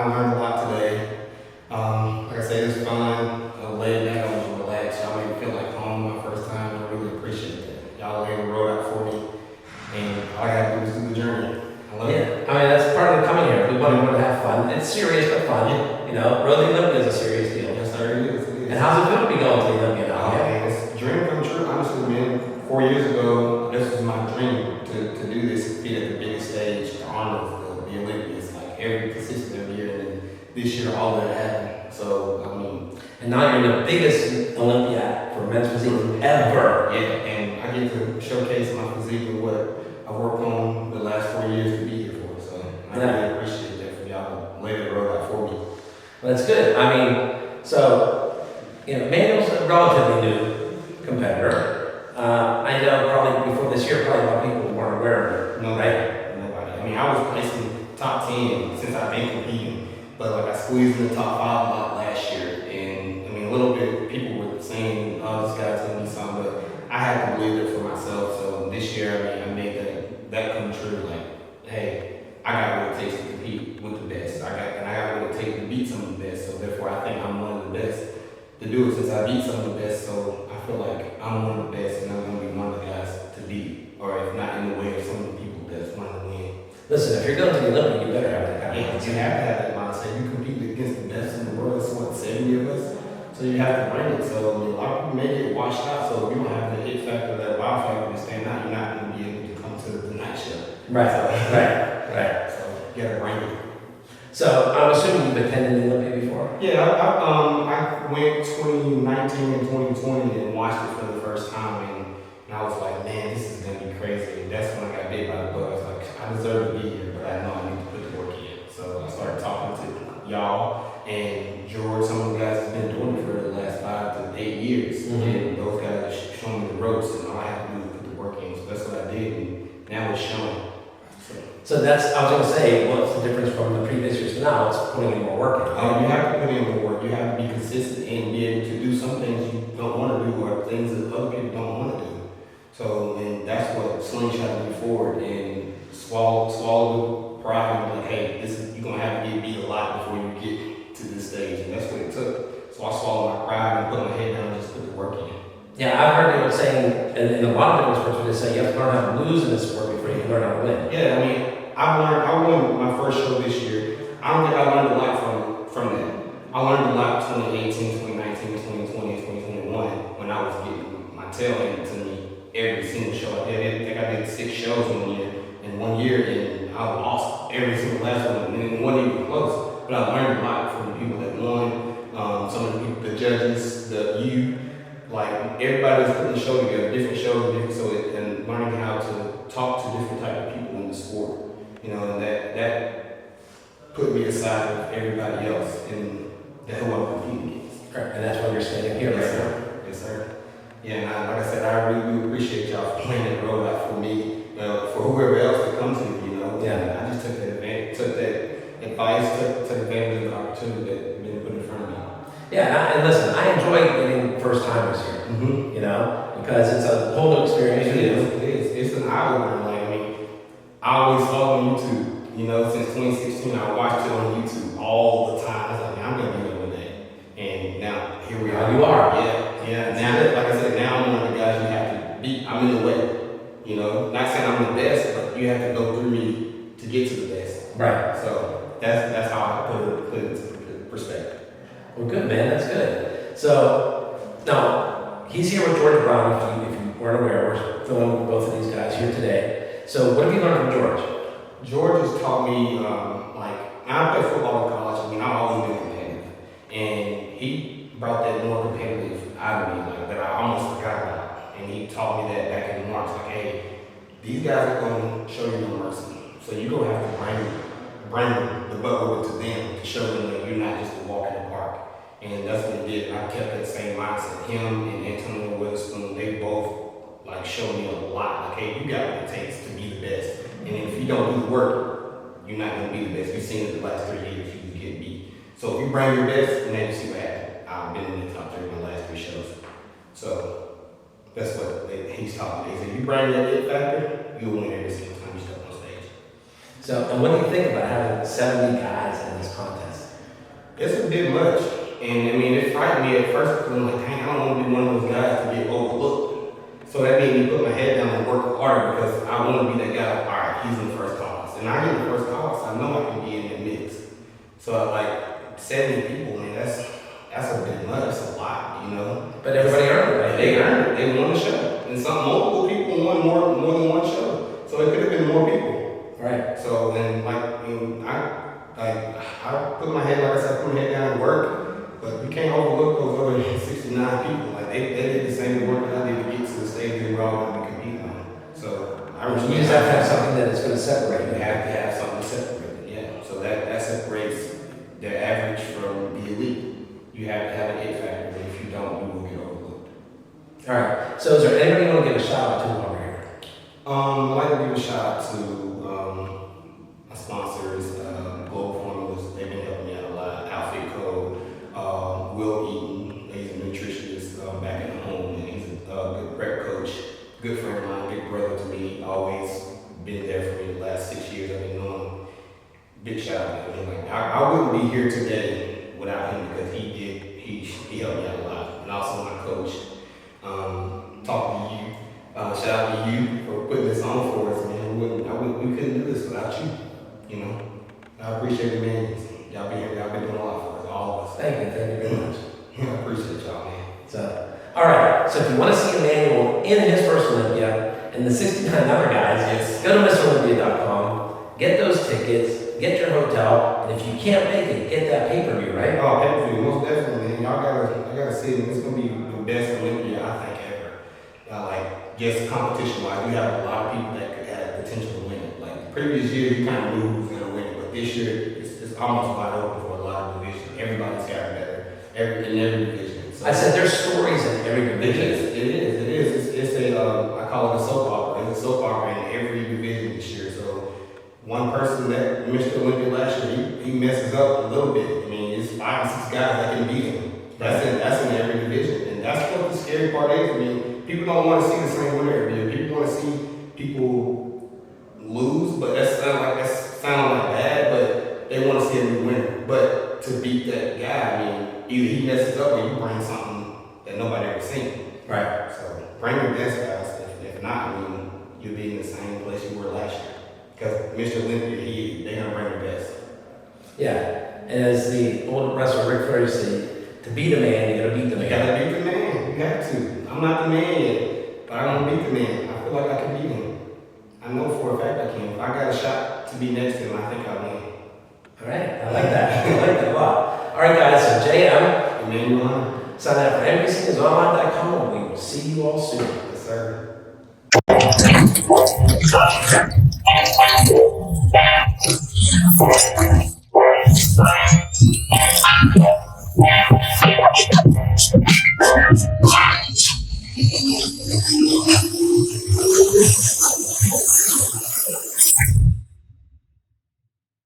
learned a lot today. Like I said, it was fun. Laid back, I was relaxed. Y'all made me feel like home my first time. I really appreciate that. Y'all laid the road out for me, and all I gotta do is do the journey. I love it. I mean, that's part of coming here. We want to have fun. It's serious but fun. Yeah. You know, Road to Olympia is a serious deal. Yes, sir, it is. It is. And how's it feel to be going to Olympia now? Man, it's a dream come true. Honestly, man, 4 years ago, this was my dream to do this, be at the biggest stage, the honor of the Olympics, like every consistent every year, and then this year all that happened. So, I mean. And now you're in the biggest Olympia for men's physique ever. Yeah, and I get to showcase my physique and what I've worked on the last 4 years to be here for. So, I really appreciate that for y'all to lay the road out for me. Well, that's good. I mean, so, you know, Manuel's a relatively new competitor. I know probably before this year, probably a lot of people weren't aware of it, right? Nobody. I mean, I was placing top 10 since I've been competing, but like I squeezed in the top 5 a lot last year, and I mean, a little bit people were saying, "Oh, this guy's gonna be something," but I had to believe it for myself. So this year, I mean, I made that come true. Like, hey, I got what it takes to compete with the best. I got what it takes to beat some of the best. So therefore, I think I'm one of the best to do it since I beat some of the best. So I feel like I'm one of the best, and I'm gonna be one of the guys to beat, or if not in the way of some of the people that's one of the win. Listen, if you're going to the Olympic, you better have that kind of Yeah, mindset. you have to have that mindset. You compete against the best in the world. It's what, 70 of us? So you have to bring it. So I mean, a lot of people may get washed out. So if you don't have the hit factor, that wow factor to stand out, you're not going to be able to come to the night show. Right, So, right. So you got to bring it. So I'm assuming you've attended the Olympia before? Yeah, I went 2019 and 2020 and watched it for the first time, and I was like, man, this is gonna be crazy. And that's when I got bit by the bug. I was like, I deserve to be here, but I know I need to put the work in. So I started talking to y'all and George. Some of the guys have been doing it for the last 5 to 8 years, and those guys are showing me the ropes, and all I have to do is put the work in. So that's what I did, and now it's showing. So that's, I was going to say, what's the difference from the previous years to now? It's putting in more work in. You have to put in more work. You have to be consistent and be able to do some things you don't want to do or things that other people don't want to do. So, and that's what slingshot me forward and swallow the pride and be like, hey, you're going to have to get beat a lot before you get to this stage. And that's what it took. So I swallowed my pride and put my head down and just put the work in. Yeah, I've heard people saying, and a lot of different sports, they say you have to learn how to lose in this sport before you can learn how to win. Yeah, I mean, I won my first show this year. I don't think I learned a lot from that. I learned a lot 2018, 2019, 2020, and 2021 when I was getting my tail handed to me every single show I did. I think I did 6 shows in 1 year, and I lost every single last one, and it wasn't even close. But I learned a lot from the people that won, some of the people, the judges, like everybody's putting the show together, different shows, and learning how to talk to different type of people in the sport. You know, and that put me aside of everybody else in who I'm competing against. Right. And that's why you're standing here, yes, right? Sir. Yes, sir. Yeah, and like I said, I really do appreciate y'all playing that road out for me, for whoever else that comes to me, you know. Yeah. I just took that advice, took advantage of the opportunity that been put in front of me. Yeah, and listen, I enjoy getting first timers here, you know, because it's a whole new experience. It is. It's an eye opener. Like, I mean, I always saw on YouTube, you know, since 2016, I watched it on YouTube all the time. I was like, man, I'm gonna be there one day. And now, here we are. You are. Yeah. Now, like I said, now I'm one of the guys you have to beat. I'm in the way. You know, not saying I'm the best, but you have to go through me to get to the best. Right. So that's how I put it into perspective. Well, good, man. That's good. So, now, he's here with George Brown, if you weren't aware. We're filming with both of these guys here today. So, what have you learned from George? George has taught me, I played football in college. I mean, I've always been competitive. And he brought that more competitive out of me, like, that I almost forgot about. And he taught me that back in March, like, hey, these guys are going to show you no mercy. So you're going to have to bring the butt over to them to show them that you're not just a walk in the park. And that's what he did. I kept that same mindset. Him and Antonio Witherspoon, they both like showed me a lot. Like, hey, you got what it takes to be the best. And if you don't do the work, you're not going to be the best. We've seen it the last 3 years, you can get beat. So if you bring your best, and then you see what happens. I've been in the top 3 in my last 3 shows. So that's what he's taught me. He said, you bring that it factor, you'll win every single time you step on stage. So, and what do you think about having 70 guys in this contest? It's a bit much. And I mean, it frightened me at first because I'm like, dang, I don't want to be one of those guys to get overlooked. So that made me put my head down and work harder because I want to be that guy, all right, he's in the first class. And I get in the first class, I know I can be in the mix. So like 70 people, man, that's a bit much, that's a lot, you know. But everybody earned it, right? They earned it, they won the show. And multiple people won more than one show. So it could have been more people. Right. So then I put my head, like I said, put my head down and work. But you can't overlook those other 69 people. Like they did the same work that I did to get to the stage that we're all going to be competing on. So You just have to have something that is going to separate. You have to have something to separate it, yeah. So that separates the average from the elite. You have to have an it factor. If you don't, you will get overlooked. All right. So is there anybody you want to give a shout out to while we're here? I'd like to give a shout out to my sponsors, Global Formulas. They've been helping me out a lot. Outfit Code. Will Eaton, he's a nutritionist back at home, and he's a good prep coach, good friend of mine, big brother to me, always been there for me the last 6 years I've been knowing him. Big shout out to him. Like, I wouldn't be here today without him because he helped me out a lot. And also my coach, talk to you, shout out to you for putting this on for us, man. We couldn't do this without you, you know. I appreciate the man. Y'all been here, y'all been doing a lot for us, all of us. Thank you very much. Yeah, I appreciate y'all, man. So, all right. So if you want to see Emanual in his first Olympia and the 69 other guys, Yes. go to MrOlympia.com, get those tickets, get your hotel, and if you can't make it, get that pay-per-view, right? Oh, pay-per-view, most definitely, man. I gotta see it. It's gonna be the best Olympia I think ever. Like, just competition-wise, you have a lot of people that could have potential to win it. Like, previous years, you kind of knew who was gonna win it, but this year, it's almost wide open for a lot of divisions. Everybody's gotten better in every division. So, I said there's stories in every division. It is. It's I call it a soap opera. It's a soap opera in every division this year. So one person that missed the Olympia last year, he messes up a little bit. I mean, it's 5 or 6 guys that can beat him. That's in every division, and that's what the scary part is. I mean, people don't want to see the same winner every year. People want to see people lose, but that sound like bad, but they want to see a new winner. But to beat that guy, I mean, either he messes up or you bring something that nobody ever seen. Right. So bring your best guys. If not, I mean, you'll be in the same place you were last year. Because Mr. Olympia, they're gonna bring their best. Yeah. And as the old wrestler Ric Flair said, to beat a man, you gotta beat the man. You gotta beat the man. You have to. I'm not the man yet, but I'm gonna beat the man. I feel like I can beat him. I know for a fact I can. If I got a shot to be next to him, I think I'll win. All right. I like that. I like that a lot. All right, guys. So JM, Emanual. sign up for NPCisonline.com, and we will see you all soon. Yes, sir.